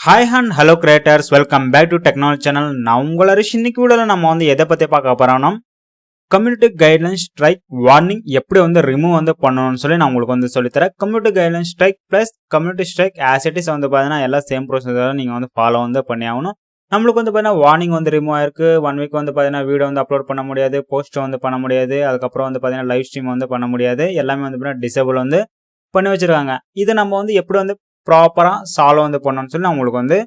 Hi and hello creators, welcome back to technology channel. நான் உங்கள இன்னைக்கு வீடியோவில் நம்ம எதை பற்றி பார்க்க போகிறோம்னா, கம்யூனிட்டி கைட்லைன் ஸ்ட்ரைக் வார்னிங் எப்படி ரிமூவ் பண்ணணும்னு சொல்லி நான் உங்களுக்கு சொல்லித்தரேன். Community guideline strike plus community strike as it is பார்த்தீங்கன்னா எல்லாம் சேம் ப்ரொசீஜரை நீங்கள் ஃபாலோ பண்ணி ஆகணும். நம்மளுக்கு பார்த்தீங்கன்னா வார்னிங் ரிமூவ் ஆயிருக்கு. 1 வீக் பார்த்தீங்கன்னா வீடியோ அப்லோட் பண்ண முடியாது, போஸ்ட் பண்ண முடியாது, அதுக்கப்புறம் பார்த்தீங்கன்னா லைவ் ஸ்ட்ரீம் பண்ண முடியாது, எல்லாமே பார்த்தீங்கன்னா டிசேபிள் பண்ணி வச்சிருக்காங்க. இது நம்ம எப்படி ப்ராப்பராக சால்வ் பண்ணணும்னு சொல்லி நான் உங்களுக்கு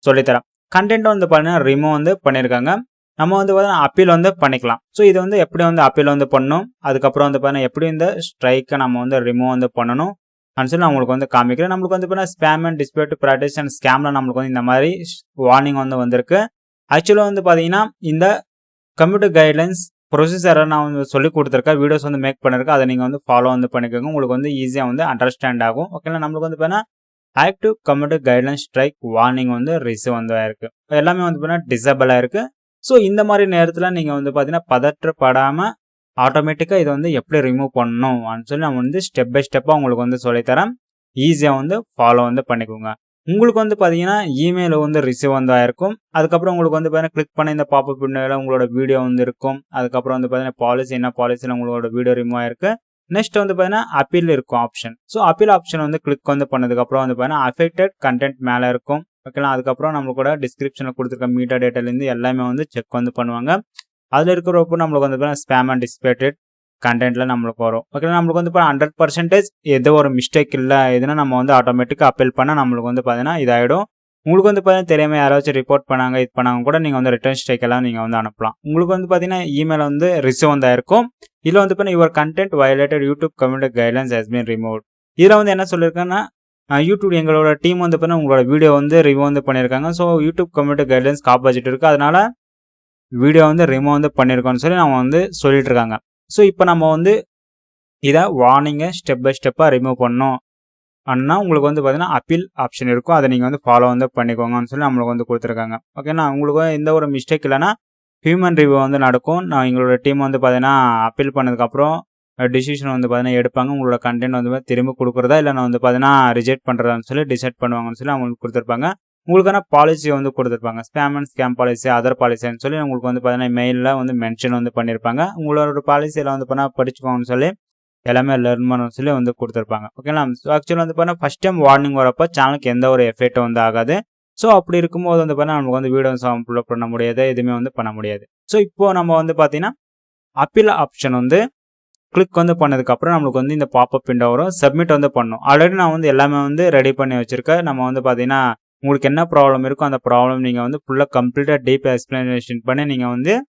சொல்லித்தரேன். கண்டென்ட் பார்த்தீங்கன்னா ரிமூவ் பண்ணியிருக்காங்க. நம்ம பார்த்தீங்கன்னா அப்பீல் பண்ணிக்கலாம். ஸோ இது எப்படி அப்பீல் பண்ணணும், அதுக்கப்புறம் பார்த்தீங்கன்னா எப்படி இந்த ஸ்ட்ரைக்கை நம்ம ரிமூவ் பண்ணணும் அப்படின்னு சொல்லி நான் உங்களுக்கு காமிக்கிறேன். நம்மளுக்கு பார்த்தீங்கன்னா spam and dispute practice and ஸ்கேமில் நம்மளுக்கு இந்த மாதிரி வார்னிங் வந்திருக்கு. ஆக்சுவலாக பார்த்தீங்கன்னா இந்த கம்ப்யூட்டர் கைட்லைன்ஸ் ப்ரொசீஜரை நான் சொல்லி கொடுத்துருக்கேன், வீடியோஸ் மேக் பண்ணியிருக்கேன். அதை நீங்கள் ஃபாலோ பண்ணிக்கோங்க. உங்களுக்கு ஈஸியாக அண்டர்ஸ்டாண்ட் ஆகும். ஓகேங்களா. நம்மளுக்கு பார்த்தீங்கன்னா active community guideline strike warning receive ஆயிருக்கு. எல்லாமே பார்த்தீங்கன்னா டிசேபிள் ஆயிருக்கு. ஸோ இந்த மாதிரி நேரத்தில் நீங்கள் பார்த்தீங்கன்னா பதற்றப்படாமல் ஆட்டோமேட்டிக்காக இதை எப்படி ரிமூவ் பண்ணணும் அப்படின்னு சொல்லி நான் ஸ்டெப் பை ஸ்டெப்பாக உங்களுக்கு சொல்லித்தரேன். ஈஸியாக ஃபாலோ பண்ணிக்கோங்க. உங்களுக்கு பார்த்தீங்கன்னா இமெயில் ரிசீவ் ஆயிருக்கும். அதுக்கப்புறம் உங்களுக்கு பார்த்தீங்கன்னா கிளிக் பண்ண இந்த பாப்பப் விண்டோவில் உங்களோட வீடியோ இருக்கும். அதுக்கப்புறம் பார்த்தீங்கன்னா பாலிசி என்ன பாலிசியில் உங்களோட வீடியோ ரிமூவ் ஆயிருக்கு. நெக்ஸ்ட் பார்த்தீங்கன்னா அப்பீல் இருக்கும் option. So appeal option click பண்ணதுக்கப்புறம் பார்த்தீங்கன்னா அஃபெக்டட் கண்டென்ட் மேலே இருக்கும். ஓகேங்களா. அதுக்கப்புறம் நம்ம கூட டிஸ்கிரிப்ஷனில் கொடுத்துருக்க மீட்டா டேட்டாலேருந்து எல்லாமே செக் பண்ணுவாங்க. அதில் இருக்கிறப்போ நம்மளுக்கு பார்த்தீங்கன்னா ஸ்பேம் அண்ட் டிஸ்பியூட்டட் கண்டென்ட்ல நம்மளுக்கு வரும். ஓகேங்களா. நம்மளுக்கு 100% எதோ ஒரு மிஸ்டேக் இல்லை எதுனா நம்ம ஆட்டோமேட்டிக்காக அப்பீல் பண்ணால் நம்மளுக்கு பார்த்தீங்கன்னா இதாகிடும். உங்களுக்கு பார்த்தீங்கன்னா தெரியாமல் யாராச்சும் ரிப்போர்ட் பண்ணாங்க இது பண்ணாங்க கூட நீங்கள் ரிட்டர்ன் ஸ்ட்ரைக் எல்லாம் நீங்கள் அனுப்பலாம். உங்களுக்கு பார்த்தீங்கன்னா இமெயில் ரிசீவ் ஆயிருக்கும். இதில் பார்த்தீங்கன்னா your content violated YouTube community guidelines has been removed. இதில் என்ன சொல்லியிருக்கேன்னா யூடியூப் எங்களோட டீம் பார்த்தீங்கன்னா உங்களோட வீடியோ ரிமூவ் பண்ணியிருக்காங்க. ஸோ யூடியூப் கம்யூனிட்டி கைட்லைன்ஸ் காப்பாற்றிட்டு இருக்கு, அதனால வீடியோ ரிமூவ் பண்ணியிருக்கோன்னு சொல்லி நம்ம சொல்லிட்டு இருக்காங்க. ஸோ இப்போ நம்ம இதை வார்னிங்கை ஸ்டெப் பை ஸ்டெப்பாக ரிமூவ் பண்ணணும் ஆனால் உங்களுக்கு பார்த்தீங்கன்னா அப்பீல் ஆப்ஷன் இருக்கும். அதை நீங்கள் ஃபாலோ பண்ணிக்கோங்கன்னு சொல்லி நம்மளுக்கு கொடுத்துருக்காங்க. ஓகேண்ணா. உங்களுக்கு எந்த ஒரு மிஸ்டேக் இல்லைன்னா ஹியூமன் ரிவ்யூ நடக்கும். நான் எங்களோட டீம் பார்த்தீங்கன்னா அப்பீல் பண்ணதுக்கப்புறம் டிசிஷன் பார்த்தீங்கன்னா எடுப்பாங்க. உங்களோட கண்டென்ட் திரும்ப கொடுக்குறதா இல்லை நான் பார்த்தீங்கன்னா ரிஜெக்ட் பண்ணுறதான்னு சொல்லி டிசைட் பண்ணுவாங்கன்னு சொல்லி அவங்களுக்கு கொடுத்துருப்பாங்க. உங்களுக்கான பாலிசி கொடுத்துருப்பாங்க. Spam and scam policy, other பாலிசின்னு சொல்லி உங்களுக்கு பார்த்தீங்கன்னா மெயிலில் மென்ஷன் பண்ணியிருப்பாங்க. உங்களோட பாலிசியில் பார்த்தீங்கன்னா படிச்சுக்கோங்கன்னு சொல்லி எல்லாமே லேர்ன் பண்ணணும்னு சொல்லி கொடுத்துருப்பாங்க. ஓகேங்களா. ஸோ ஆக்சுவலாக பார்த்தீங்கன்னா ஃபஸ்ட் டைம் வார்னிங் வரப்போ சேனலுக்கு எந்த ஒரு எஃபெக்டும் ஆகாது. ஸோ அப்படி இருக்கும்போது பார்த்தீங்கன்னா நமக்கு வீடியோஸ் அப்லோட் பண்ண முடியாது, எதுவுமே பண்ண முடியாது. ஸோ இப்போ நம்ம பார்த்தீங்கன்னா அப்பீல் ஆப்ஷன் கிளிக் பண்ணதுக்கப்புறம் நம்மளுக்கு இந்த பாப்பப் விண்டோ வரும். சப்மிட் பண்ணணும். ஆல்ரெடி நான் எல்லாமே ரெடி பண்ணி வச்சிருக்கேன். நம்ம பார்த்தீங்கன்னா உங்களுக்கு என்ன ப்ராப்ளம் இருக்கோ அந்த ப்ராப்ளம் நீங்கள் ஃபுல்லாக கம்ப்ளீட்டாக டீப் எக்ஸ்பிளனேஷன் பண்ணி நீங்கள்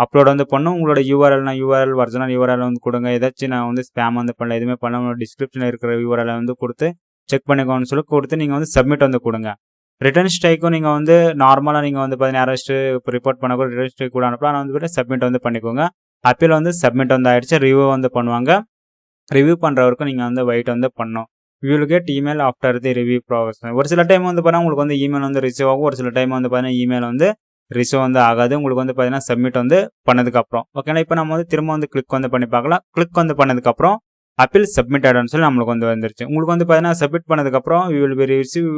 அப்லோட் பண்ணும். உங்களோட யூஆர்எல்னா யூஆர்எல் ஒரிஜினல் யூஆர்எல் கொடுங்க. ஏதாச்சும் நான் ஸ்பேம் பண்ணல, எதுவுமே பண்ண உங்களோட டிஸ்கிரிப்ஷனில் இருக்கிற யூஆர்எல் கொடுத்து செக் பண்ணிக்கோன்னு சொல்லி கொடுத்து நீங்கள் சப்மிட் கொடுங்க. ரிட்டர்ன் ஸ்ட்ரைக்கும் நீங்கள் நார்மலாக நீங்கள் பார்த்தீங்கன்னா யாராச்சும் இப்போ ரிப்போர்ட் பண்ண கூட ரிட்டர்ன் ஸ்ட்ரைக் கூட அனுப்பலாம். ஆனால் சப்மிட் பண்ணிக்கோங்க. அப்பீல் சப்மிட் ஆயிடுச்சு. ரிவ்யூ பண்ணுவாங்க. ரிவ்யூ பண்ணுறவருக்கும் நீங்கள் வெயிட் பண்ணணும். You will get email after the review process. ஒரு சில டைம் பார்த்தீங்கன்னா உங்களுக்கு இமெயில் ரிசீவ் ஆகும். ஒரு சில டைம் பார்த்தீங்கன்னா இமெயில் ரிசீவ் ஆகாது. உங்களுக்கு பார்த்தீங்கன்னா சப்மிட் பண்ணதுக்கப்புறம். ஓகேங்களா. இப்போ நம்ம திரும்ப கிளிக் பண்ணி பார்க்கலாம். கிளிக் பண்ணதுக்கப்புறம் அப்பீல் சப்மிட் ஆகிடும்னு சொல்லி நம்மளுக்கு வந்துருச்சு. உங்களுக்கு பார்த்தீங்கன்னா சப்மிட் பண்ணதுக்கப்புறம் you will be receive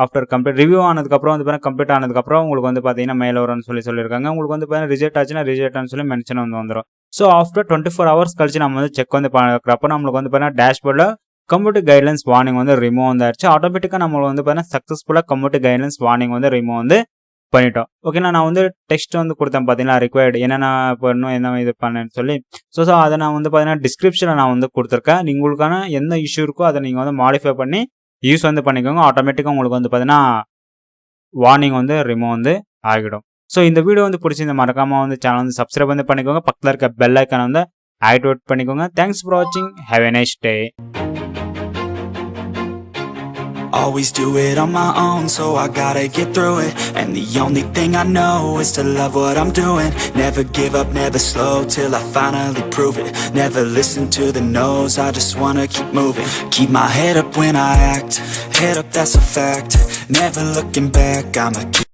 after complete review ஆனதுக்கப்புறம் பார்த்தீங்கன்னா கம்ப்ளீட் ஆனதுக்கப்புறம் உங்களுக்கு பார்த்தீங்கன்னா மெயில் வரும்னு சொல்லியிருக்காங்க. உங்களுக்கு பார்த்தீங்கன்னா ரிஜெக்ட் ஆச்சுன்னா ரிஜெக்ட்னு சொல்லி மென்ஷன் வந்துடும். ஸோ ஆஃப்டர் 24 hours கழிச்சு நம்ம செக் பார்க்குறப்ப நம்மளுக்கு பார்த்தீங்கன்னா டேஷ்போர்டில் கம்யூனிட்டி கைட்லைன்ஸ் வார்னிங் ரிமூவ் ஆயிடுச்சு. ஆட்டோமேட்டிக்காக நம்மளுக்கு பார்த்தீங்கன்னா சக்ஸஸ்ஃபுல்லாக கம்யூனிட்டி கைட்லைன்ஸ் வார்னிங் ரிமூவ் பண்ணிட்டோம். ஓகேங்களா. நான் டெக்ஸ்ட் கொடுத்தேன் பார்த்தீங்கன்னா ரிக்வயர்டு என்னென்ன பண்ணணும் என்ன இது பண்ணேன்னு சொல்லி. ஸோ அதை நான் பார்த்தீங்கன்னா டிஸ்கிரிப்ஷனில் நான் கொடுத்துருக்கேன். உங்களுக்கான என்ன இஷ்யூ இருக்கோ அதை நீங்கள் மாடிஃபை பண்ணி யூஸ் பண்ணிக்கோங்க. ஆட்டோமேட்டிக்காக உங்களுக்கு பார்த்தீங்கன்னா வார்னிங் ரிமூவ் ஆகிடும். ஸோ இந்த வீடியோ பிடிச்சிருந்த மறக்காமல் சேனல் சப்ஸ்கிரைப் பண்ணிக்கோங்க. பக்கத்தில் இருக்க பெல் ஐக்கானை ஆக்டிவேட் பண்ணிக்கோங்க. தேங்க்ஸ் ஃபார் வாட்சிங். Have a nice day. Always do it on my own, so I gotta get through it. And the only thing I know is to love what I'm doing. Never give up, never slow, till I finally prove it. Never listen to the no's, I just wanna keep moving. Keep my head up when I act, head up that's a fact. Never looking back, I'ma keep